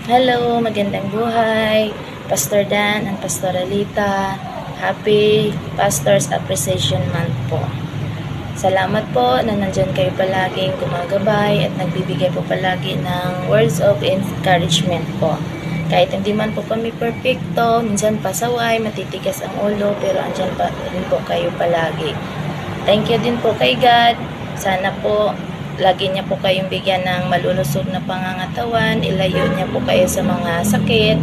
Hello, magandang buhay. Pastor Dan and Pastor Alita. Happy Pastors Appreciation Month po. Salamat po na nandyan kayo palaging gumagabay at nagbibigay po palagi ng words of encouragement po. Kahit hindi man po kami perfecto, minsan pasaway, matitigas ang ulo, pero andyan pa rin po kayo palagi. Thank you din po kay God. Sana po lagi niya po kayong bigyan ng malulusog na pangangatawan, ilayo niya po kayo sa mga sakit,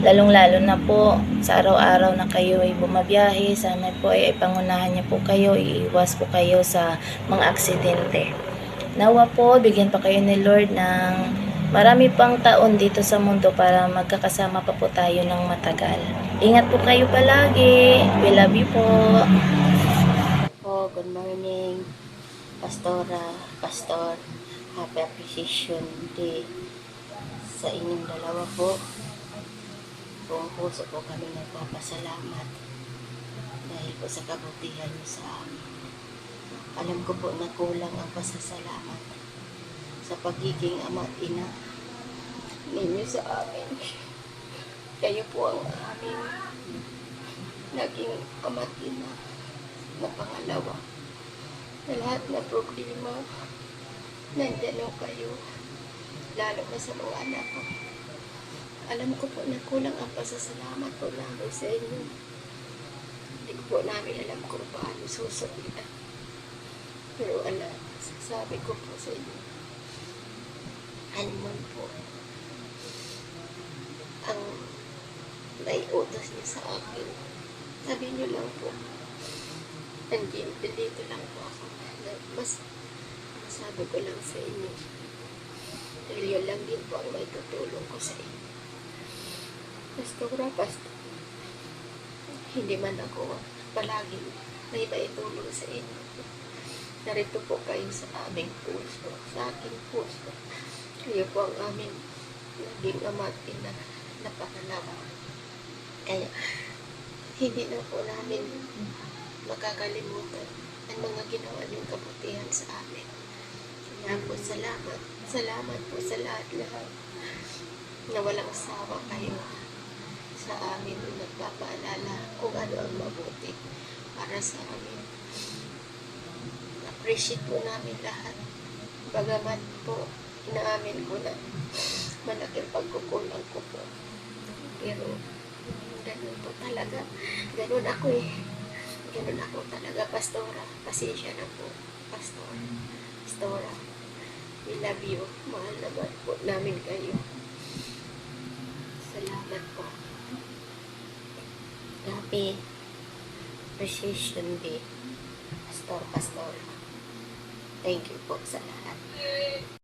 lalong-lalo na po sa araw-araw na kayo ay bumabiyahe, sana po ay pangunahan niya po kayo, iiwas po kayo sa mga aksidente. Nawa po, bigyan pa kayo ni Lord ng marami pang taon dito sa mundo para magkakasama pa po tayo ng matagal. Ingat po kayo palagi. We love you po. Good morning, Pastora, Pastor. Happy Appreciation Day sa inyong dalawa po. Buong puso po kami nagpapasalamat dahil po sa kabutihan niyo sa amin. Alam ko po na kulang ang pasasalamat sa pagiging ama at ina ninyo sa amin. Kayo po ang aming naging ama at ina na pangalawa. Na lahat na problema, nandyan kayo, lalo na sa mga anak ko. Alam ko po na kulang ang pasasalamat po namin sa inyo. Hindi ko po namin alam kung paano susunod. Pero sasabi ko po sa inyo, ano man po ang naiutos niyo sa akin, sabi niyo lang po. Dito lang po ako. Mas masabi ko lang sa inyo. Dahil yun lang din po ang may tutulong ko sa inyo. Pastor, hindi man ako palagi may maitulong sa inyo. Narito po kayo sa aming puso, sa aking puso. Kayo po ang aming naging ama at ina na pangalawa. Kaya, hindi na po namin makakalimutan ang mga ginawa niyong kabutihan sa amin. Kaya po salamat po sa lahat-lahat na walang sawa kayo sa amin nagpapaalala kung ano ang mabuti para sa amin. Appreciate po namin lahat. Bagamat po, inaamin ko na malaking pagkukulang ko po. Pero, ganun po talaga. Ganun ako eh. Ganun ako talaga, Pastora. Pasensya na po, Pastora. We love you. Mahal naman po namin kayo. Salamat po. Happy Appreciation Day, Pastor. Thank you po sa lahat.